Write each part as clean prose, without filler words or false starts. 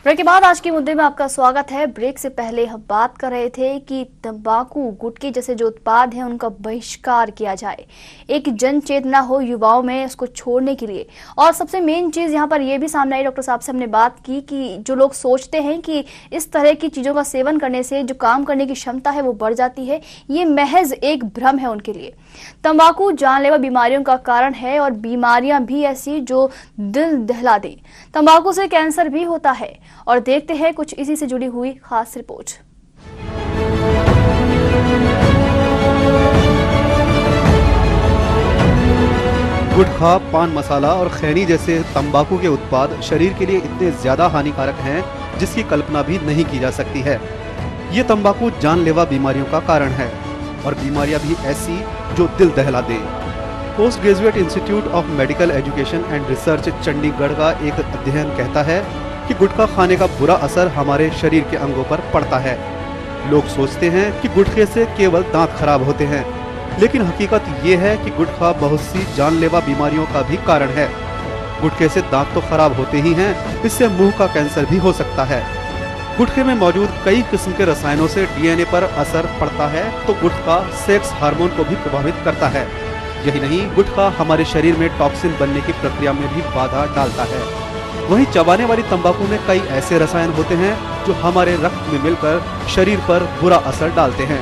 Break के बाद आज के मुद्दे में आपका स्वागत है। ब्रेक से पहले हम बात कर रहे थे कि तंबाकू, गुटखे जैसे जो उत्पाद हैं उनका बहिष्कार किया जाए, एक जन चेतना हो युवाओं में उसको छोड़ने के लिए। और सबसे मेन चीज यहाँ पर यह भी सामने आई, डॉक्टर साहब से हमने बात की कि जो लोग सोचते हैं कि इस तरह की चीजों का सेवन करने से जो काम करने की क्षमता है वो बढ़ जाती है, ये महज एक भ्रम है उनके लिए। तंबाकू जानलेवा बीमारियों का कारण है और बीमारियां भी ऐसी जो दिल दहला दे। तंबाकू से कैंसर भी होता है और देखते हैं कुछ इसी से जुड़ी हुई खास रिपोर्ट। गुटखा, पान मसाला और खैनी जैसे तंबाकू के उत्पाद शरीर के लिए इतने ज्यादा हानिकारक हैं जिसकी कल्पना भी नहीं की जा सकती है। ये तंबाकू जानलेवा बीमारियों का कारण है और बीमारियां भी ऐसी जो दिल दहला दे। Post graduate institute of medical education and research Chandigarh का एक अध्ययन कहता है कि गुटखा खाने का बुरा असर हमारे शरीर के अंगों पर पड़ता है। लोग सोचते हैं कि गुटखे से केवल दांत खराब होते हैं, लेकिन हकीकत ये है कि गुटखा बहुत सी जानलेवा बीमारियों का भी कारण है। गुटखे से दांत तो खराब होते ही हैं, इससे मुंह का कैंसर भी हो सकता है। गुटखे में मौजूद कई किस्म के रसायनों से डीएनए पर असर पड़ता है, तो गुटखा सेक्स हार्मोन को भी प्रभावित करता है। यही नहीं, गुटखा हमारे शरीर में टॉक्सिन बनने की प्रक्रिया में भी बाधा डालता है। वहीं चबाने वाली तंबाकू में कई ऐसे रसायन होते हैं जो हमारे रक्त में मिलकर शरीर पर बुरा असर डालते हैं।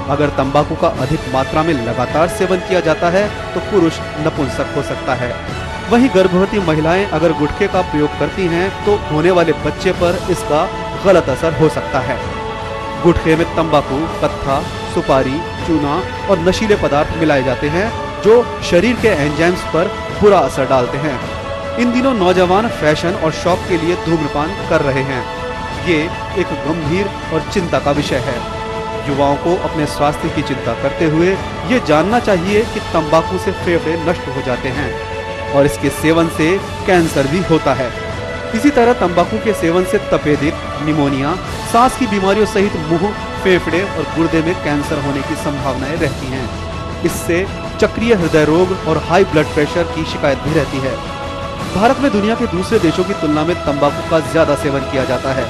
अगर तंबाकू का अधिक मात्रा में लगातार सेवन किया जाता है तो पुरुष नपुंसक हो सकता है। वहीं गर्भवती महिलाएं अगर गुटखे का प्रयोग करती हैं तो होने वाले बच्चे पर इसका गलत असर हो सकता है। गुटखे में तंबाकू, कत्था, सुपारी, चूना और नशीले पदार्थ मिलाए जाते हैं जो शरीर के एंजाइम्स पर बुरा असर डालते हैं। इन दिनों नौजवान फैशन और शौक के लिए धूम्रपान कर रहे हैं। ये एक गंभीर और चिंता का विषय है। युवाओं को अपने स्वास्थ्य की चिंता करते हुए ये जानना चाहिए कि तंबाकू से फेफड़े नष्ट हो जाते हैं और इसके सेवन से कैंसर भी होता है। इसी तरह तंबाकू के सेवन से तपेदिक, निमोनिया, सांस की बीमारियों सहित मुंह, फेफड़े और गुर्दे में कैंसर होने की संभावनाएं रहती हैं। इससे चक्रीय हृदय रोग और हाई ब्लड प्रेशर की शिकायत भी रहती है। भारत में दुनिया के दूसरे देशों की तुलना में तंबाकू का ज्यादा सेवन किया जाता है,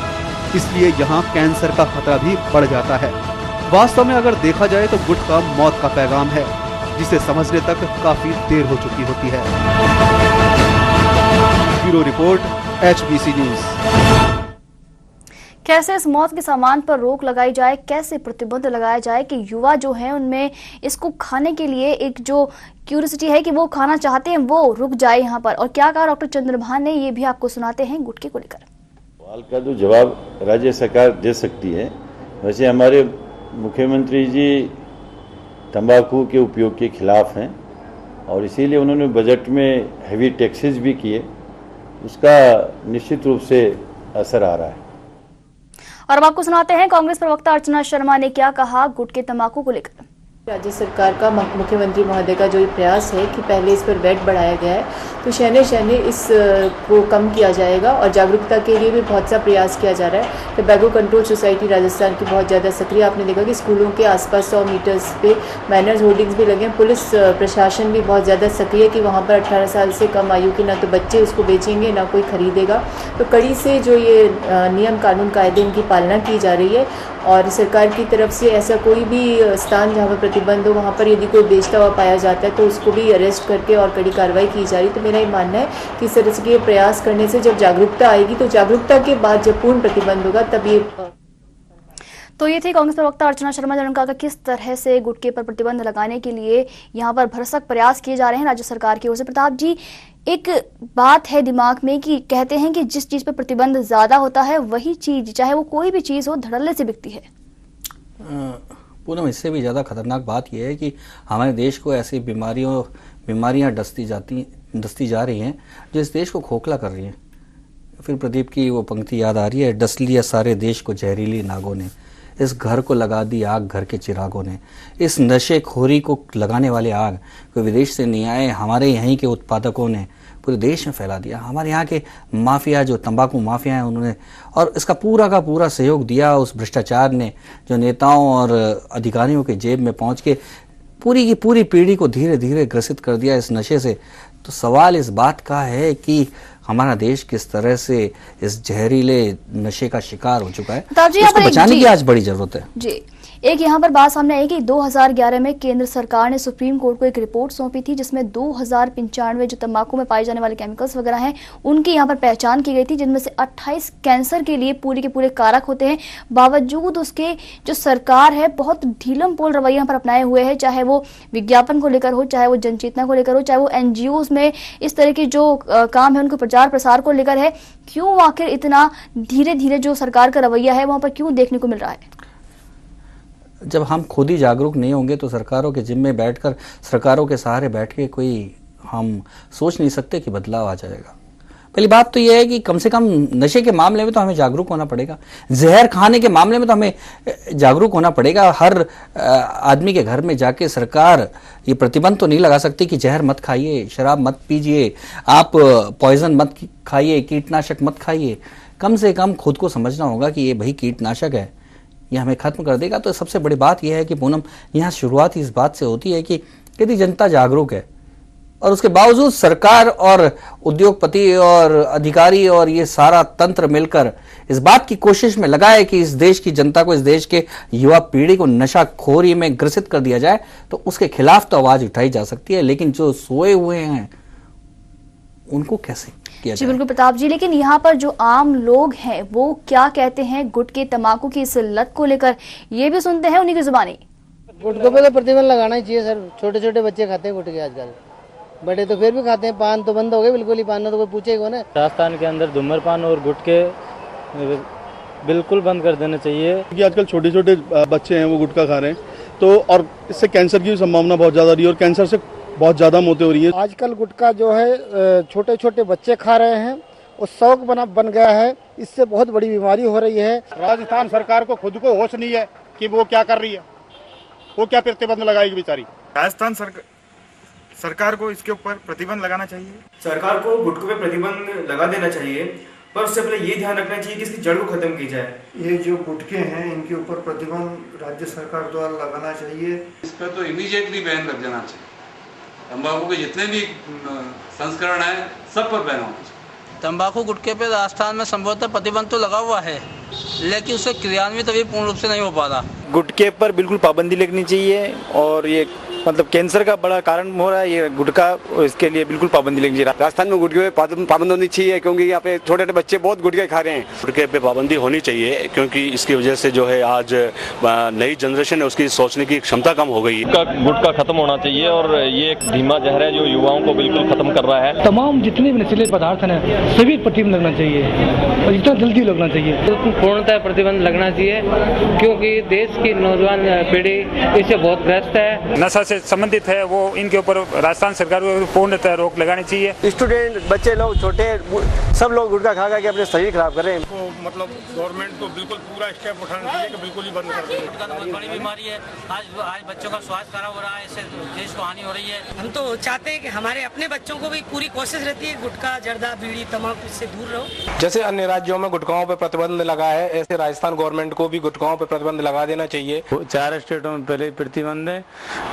इसलिए यहाँ कैंसर का खतरा भी बढ़ जाता है। वास्तव में अगर देखा जाए तो गुटखा मौत का पैगाम है, जिसे समझने तक काफी देर हो चुकी होती है। Bureau report, HBC news. कैसे इस मौत के सामान पर रोक लगाई जाए, कैसे प्रतिबंध लगाया जाए कि युवा जो हैं उनमें इसको खाने के लिए एक जो क्यूरियोसिटी है कि वो खाना चाहते हैं वो रुक जाए यहाँ पर। और क्या कहा डॉक्टर चंद्रभान ने, ये भी आपको सुनाते हैं गुटखे को लेकर। सवाल का तो जवाब राज्य सरकार दे सकती है। वैसे हमारे मुख्यमंत्री जी तंबाकू के उपयोग के खिलाफ हैं और इसीलिए उन्होंने बजट में हैवी टैक्सेस भी किए, उसका निश्चित रूप से असर आ रहा है। और अब आपको सुनाते हैं कांग्रेस प्रवक्ता अर्चना शर्मा ने क्या कहा गुटखे तंबाकू को लेकर। राज्य सरकार का, मुख्यमंत्री महोदय का जो ये प्रयास है कि पहले इस पर वैट बढ़ाया गया है, तो शहने शहने इस को कम किया जाएगा और जागरूकता के लिए भी बहुत सा प्रयास किया जा रहा है। टोबैको कंट्रोल सोसाइटी राजस्थान की बहुत ज़्यादा सक्रिय, आपने देखा कि स्कूलों के आसपास 100 मीटर्स पे बैनर्स, होर्डिंग्स भी लगे हैं। पुलिस प्रशासन भी बहुत ज़्यादा सक्रिय कि वहाँ पर 18 साल से कम आयु के ना तो बच्चे उसको बेचेंगे ना कोई खरीदेगा। तो कड़ी से जो ये नियम कानून कायदे इनकी पालना की जा रही है और सरकार की तरफ से ऐसा कोई भी स्थान जहाँ पर प्रतिबंध हो, वहाँ पर यदि कोई बेचता हुआ पाया जाता है तो उसको भी अरेस्ट करके और कड़ी कार्रवाई की जा रही है। तो मेरा ये मानना है कि इस तरह के प्रयास करने से जब जागरूकता आएगी, तो जागरूकता के बाद जब पूर्ण प्रतिबंध होगा तब ये। तो ये थी कांग्रेस प्रवक्ता अर्चना शर्मा, जिन्होंने कहा किस तरह से गुटखे पर प्रतिबंध लगाने के लिए यहाँ पर भरसक प्रयास किए जा रहे हैं राज्य सरकार की ओर से। प्रताप जी, एक बात है दिमाग में कि कहते हैं कि जिस चीज पर प्रतिबंध ज्यादा होता है वही चीज, चाहे वो कोई भी चीज हो, धड़ल्ले से बिकती है। पूनम, इससे भी ज़्यादा खतरनाक बात यह है कि हमारे देश को ऐसी बीमारियां डसती जा रही हैं जो इस देश को खोखला कर रही हैं। फिर प्रदीप की वो पंक्ति याद आ रही है, डस लिया सारे देश को जहरीली नागों ने, इस घर को लगा दी आग घर के चिरागों ने। इस नशेखोरी को लगाने वाले आग कोई विदेश से नहीं आए, हमारे यहीं के उत्पादकों ने पूरे देश में फैला दिया। हमारे यहाँ के माफिया, जो तंबाकू माफिया हैं, उन्होंने, और इसका पूरा का पूरा सहयोग दिया उस भ्रष्टाचार ने, जो नेताओं और अधिकारियों के जेब में पहुँच के पूरी की पूरी पीढ़ी को धीरे धीरे ग्रसित कर दिया इस नशे से। तो सवाल इस बात का है कि हमारा देश किस तरह से इस जहरीले नशे का शिकार हो चुका है, उसको बचाने की आज बड़ी जरूरत है। जी, एक यहाँ पर बात सामने आई कि 2011 में केंद्र सरकार ने सुप्रीम कोर्ट को एक रिपोर्ट सौंपी थी जिसमें 2095 जो तंबाकू में पाए जाने वाले केमिकल्स वगैरह हैं उनकी यहाँ पर पहचान की गई थी, जिनमें से 28 कैंसर के लिए पूरे के पूरे कारक होते हैं। बावजूद उसके जो सरकार है बहुत ढीलम पोल रवैया यहाँ पर अपनाए हुए है, चाहे वो विज्ञापन को लेकर हो, चाहे वो जनचेतना को लेकर हो, चाहे वो NGOs में इस तरह के जो काम है उनके प्रचार प्रसार को लेकर है। क्यों आखिर इतना धीरे धीरे जो सरकार का रवैया है वहां पर क्यों देखने को मिल रहा है? जब हम खुद ही जागरूक नहीं होंगे तो सरकारों के जिम्मे बैठकर, सरकारों के सहारे बैठ के कोई हम सोच नहीं सकते कि बदलाव आ जाएगा। पहली बात तो यह है कि कम से कम नशे के मामले में तो हमें जागरूक होना पड़ेगा, जहर खाने के मामले में तो हमें जागरूक होना पड़ेगा। हर आदमी के घर में जाके सरकार ये प्रतिबंध तो नहीं लगा सकती कि जहर मत खाइए, शराब मत पीजिए, आप पॉइजन मत खाइए, कीटनाशक मत खाइए। कम से कम खुद को समझना होगा कि ये भाई कीटनाशक है, ये हमें खत्म कर देगा। तो सबसे बड़ी बात यह है कि पूनम, यहाँ शुरुआत इस बात से होती है कि यदि जनता जागरूक है और उसके बावजूद सरकार और उद्योगपति और अधिकारी और ये सारा तंत्र मिलकर इस बात की कोशिश में लगा है कि इस देश की जनता को, इस देश के युवा पीढ़ी को नशाखोरी में ग्रसित कर दिया जाए, तो उसके खिलाफ तो आवाज उठाई जा सकती है। लेकिन जो सोए हुए हैं उनको कैसे किया जी बिल्कुल प्रताप जी, लेकिन यहाँ पर जो आम लोग हैं वो क्या कहते हैं गुटखे तंबाकू की इस लत को लेकर, ये भी सुनते हैं उन्हीं की जुबानी। गुटखों पे तो प्रतिबंध लगाना ही चाहिए सर। छोटे छोटे बच्चे खाते हैं गुटखे आजकल, बड़े तो फिर भी खाते हैं। पान तो बंद हो गए बिल्कुल ही, पान तो कोई पूछेगा कौन है। राजस्थान के अंदर धूम्रपान और गुटखे बिल्कुल बंद कर देना चाहिए, क्योंकि आजकल छोटे छोटे बच्चे हैं वो गुटखा खा रहे हैं, तो और इससे कैंसर की संभावना बहुत ज़्यादा रही है और कैंसर से बहुत ज़्यादा मौतें हो रही है। आजकल गुटखा जो है छोटे छोटे बच्चे खा रहे हैं और शौक बन गया है, इससे बहुत बड़ी बीमारी हो रही है। राजस्थान सरकार को खुद को होश नहीं है कि वो क्या कर रही है, वो क्या प्रतिबंध लगाएगी बेचारी। राजस्थान सरकार को इसके ऊपर प्रतिबंध लगाना चाहिए। सरकार को गुटखों पे प्रतिबंध लगा देना चाहिए, पर उससे पहले ये ध्यान रखना चाहिए कि इसकी जड़ को खत्म की जाए। ये जो गुटखे हैं इनके ऊपर प्रतिबंध राज्य सरकार द्वारा लगाना चाहिए। इस पर तो इमीडिएटली बैन लग जाना चाहिए। तंबाकू के जितने भी संस्करण हैं सब पर बैन होना चाहिए। तंबाकू गुटखे पे राजस्थान में संभवतः प्रतिबंध तो लगा हुआ है, लेकिन उसे क्रियान्वित अभी पूर्ण रूप से नहीं हो पा रहा। गुटखे पर बिल्कुल पाबंदी लगनी चाहिए और ये मतलब कैंसर का बड़ा कारण हो रहा है ये गुटखा, इसके लिए बिल्कुल पाबंदी लगनी चाहिए। राजस्थान में गुटखे पे पाबंदी होनी चाहिए क्योंकि यहाँ पे छोटे छोटे बच्चे बहुत गुटखे खा रहे हैं। गुटखे पे पाबंदी होनी चाहिए क्योंकि इसकी वजह से जो है आज नई जनरेशन है उसकी सोचने की क्षमता कम हो गई है। गुटखा खत्म होना चाहिए और ये एक धीमा जहर है जो युवाओं को बिल्कुल खत्म कर रहा है। तमाम जितने भी नशीले पदार्थ हैं सभी प्रतिबंध लगना चाहिए और जितना जल्दी लगना चाहिए। बिल्कुल पूर्णतः प्रतिबंध लगना चाहिए क्योंकि देश की नौजवान पीढ़ी इससे बहुत ग्रस्त है। नशा से संबंधित है वो इनके ऊपर राजस्थान सरकार को पूर्णतः रोक लगानी चाहिए। स्टूडेंट बच्चे लोग छोटे सब लोग गुटखा खा के अपने शरीर खराब कर रहे हैं। मतलब गवर्नमेंट को बिल्कुल पूरा स्टेप उठाना चाहिए कि बिल्कुल ही बंद कर दें। गुटखा तो बहुत बड़ी बीमारी है। आज बच्चों का स्वास्थ्य खराब हो रहा है, इससे देश को हानि हो रही है। हम तो चाहते हैं कि हमारे अपने बच्चों को भी पूरी कोशिश रहती है गुटखा, जर्दा, बीड़ी, तंबाकू इससे दूर रहो। जैसे अन्य राज्यों में गुटखाओं पर प्रतिबंध लगा है, ऐसे राजस्थान गवर्नमेंट को भी गुटखाओं पर प्रतिबंध लगा देना चाहिए। 4 स्टेटों में पहले प्रतिबंध है,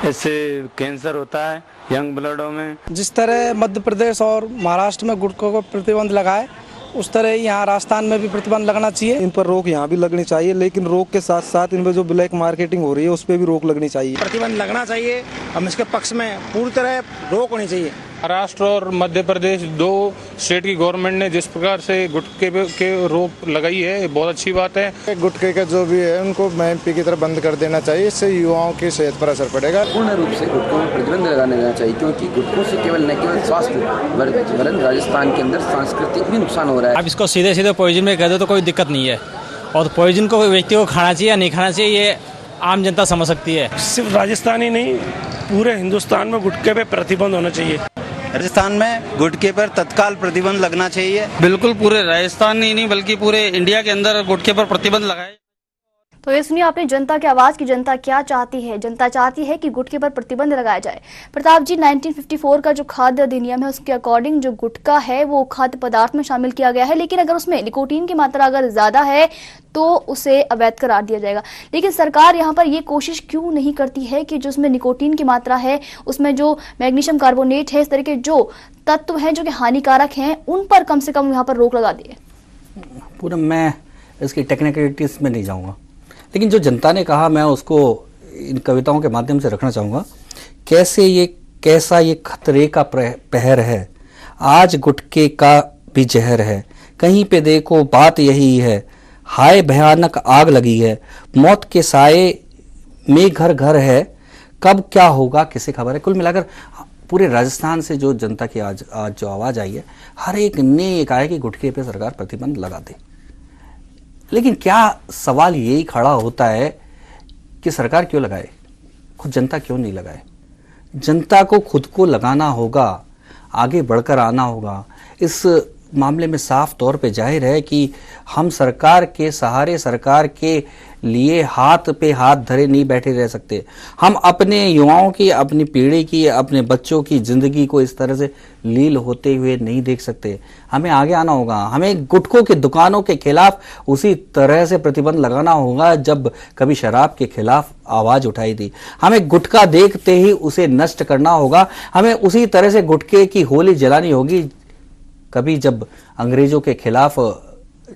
इससे कैंसर होता है यंग ब्लडों में। जिस तरह मध्य प्रदेश और महाराष्ट्र में गुटखों को प्रतिबंध लगा है उस तरह यहाँ राजस्थान में भी प्रतिबंध लगना चाहिए। इन पर रोक यहाँ भी लगनी चाहिए, लेकिन रोक के साथ साथ इन पर जो ब्लैक मार्केटिंग हो रही है उस पर भी रोक लगनी चाहिए। प्रतिबंध लगना चाहिए, हम इसके पक्ष में पूरी तरह रोक होनी चाहिए। महाराष्ट्र और मध्य प्रदेश 2 स्टेट की गवर्नमेंट ने जिस प्रकार से गुटखे के रोक लगाई है ये बहुत अच्छी बात है। गुटखे का जो भी है उनको MP की तरफ बंद कर देना चाहिए, इससे युवाओं की सेहत पर असर पड़ेगा। पूर्ण रूप से गुटखों पर प्रतिबंध लगाने देना चाहिए क्योंकि गुटखों से न केवल स्वास्थ्य वरन राजस्थान के अंदर सांस्कृतिक भी नुकसान हो रहा है। अब इसको सीधे सीधे पॉइजन में कह दो तो कोई दिक्कत नहीं है, और पॉइजन को व्यक्ति को खाना चाहिए या नहीं खाना चाहिए ये आम जनता समझ सकती है। सिर्फ राजस्थान ही नहीं पूरे हिंदुस्तान में गुटखे पे प्रतिबंध होना चाहिए। राजस्थान में गुटखे पर तत्काल प्रतिबंध लगना चाहिए। बिल्कुल पूरे राजस्थान ही नहीं बल्कि पूरे इंडिया के अंदर गुटखे पर प्रतिबंध लगाए। तो ये सुनिए आपने जनता की आवाज की। जनता क्या चाहती है? जनता चाहती है कि गुटखे पर प्रतिबंध लगाया जाए। प्रताप जी, 1954 का जो खाद्य अधिनियम है उसके अकॉर्डिंग जो गुटखा है वो खाद्य पदार्थ में शामिल किया गया है, लेकिन अगर उसमें निकोटीन की मात्रा अगर ज्यादा है तो उसे अवैध करार दिया जाएगा। लेकिन सरकार यहाँ पर ये कोशिश क्यों नहीं करती है कि जो उसमें निकोटीन की मात्रा है, उसमें जो मैग्नीशियम कार्बोनेट है, इस तरह के जो तत्व हैं जो कि हानिकारक हैं, उन पर कम से कम यहाँ पर रोक लगा दे? पूरा मैं इसकी टेक्निकलिटीज में नहीं जाऊँगा, लेकिन जो जनता ने कहा मैं उसको इन कविताओं के माध्यम से रखना चाहूँगा। कैसा ये खतरे का पहर है, आज गुटके का भी जहर है, कहीं पे देखो बात यही है, हाय भयानक आग लगी है, मौत के साए में घर घर है, कब क्या होगा किसे खबर है। कुल मिलाकर पूरे राजस्थान से जो जनता की आज जो आवाज़ आई है, हर एक ने ये कहा है कि गुटखे पे सरकार प्रतिबंध लगा दे। लेकिन क्या सवाल यही खड़ा होता है कि सरकार क्यों लगाए, खुद जनता क्यों नहीं लगाए? जनता को खुद को लगाना होगा, आगे बढ़कर आना होगा। इस मामले में साफ तौर पे जाहिर है कि हम सरकार के सहारे, सरकार के लिए हाथ पे हाथ धरे नहीं बैठे रह सकते। हम अपने युवाओं की, अपनी पीढ़ी की, अपने बच्चों की जिंदगी को इस तरह से लील होते हुए नहीं देख सकते। हमें आगे आना होगा। हमें गुटखों की दुकानों के खिलाफ उसी तरह से प्रतिबंध लगाना होगा जब कभी शराब के खिलाफ आवाज उठाई थी। हमें गुटखा देखते ही उसे नष्ट करना होगा। हमें उसी तरह से गुटखे की होली जलानी होगी कभी जब अंग्रेजों के खिलाफ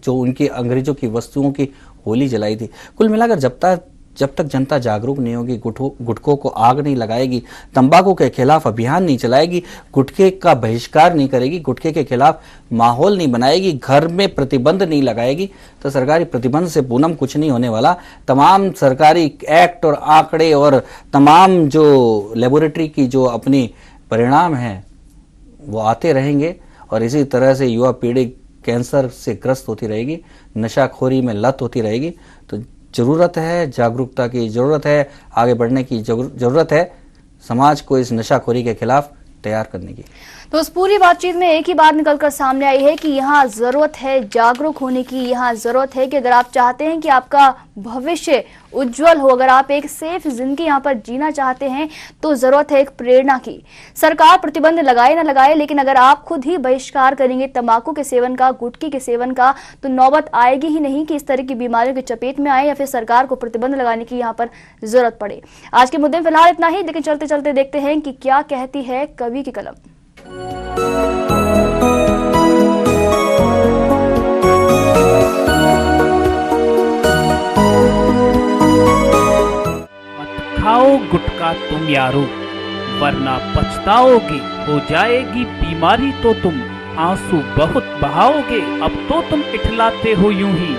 जो उनकी अंग्रेजों की वस्तुओं की होली जलाई थी। कुल मिलाकर जब तक जनता जागरूक नहीं होगी, गुटखों को आग नहीं लगाएगी, तंबाकू के खिलाफ अभियान नहीं चलाएगी, गुटखे का बहिष्कार नहीं करेगी, गुटखे के खिलाफ माहौल नहीं बनाएगी, घर में प्रतिबंध नहीं लगाएगी, तो सरकारी प्रतिबंध से पूनम कुछ नहीं होने वाला। तमाम सरकारी एक्ट और आंकड़े और तमाम जो लेबोरेटरी की जो अपनी परिणाम हैं वो आते रहेंगे और इसी तरह से युवा पीढ़ी कैंसर से ग्रस्त होती रहेगी, नशाखोरी में लत होती रहेगी। तो जरूरत है जागरूकता की, जरूरत है आगे बढ़ने की, जरूरत है समाज को इस नशाखोरी के खिलाफ तैयार करने की। तो उस पूरी बातचीत में एक ही बात निकलकर सामने आई है कि यहाँ जरूरत है जागरूक होने की। यहाँ जरूरत है कि अगर आप चाहते हैं कि आपका भविष्य उज्जवल हो, अगर आप एक सेफ जिंदगी यहाँ पर जीना चाहते हैं, तो जरूरत है एक प्रेरणा की। सरकार प्रतिबंध लगाए ना लगाए, लेकिन अगर आप खुद ही बहिष्कार करेंगे तंबाकू के सेवन का, गुटखी के सेवन का, तो नौबत आएगी ही नहीं कि इस तरह की बीमारियों की चपेट में आए या फिर सरकार को प्रतिबंध लगाने की यहाँ पर जरूरत पड़े। आज के मुद्दे में फिलहाल इतना ही, लेकिन चलते चलते देखते हैं कि क्या कहती है कवि की कलम। खाओ गुटखा तुम यारो, वरना पछताओगे, हो जाएगी बीमारी तो तुम आंसू बहुत बहाओगे। अब तो तुम इठलाते हो यूं ही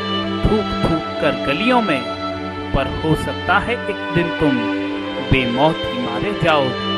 थूक थूक कर गलियों में, पर हो सकता है एक दिन तुम बेमौत ही मारे जाओगे।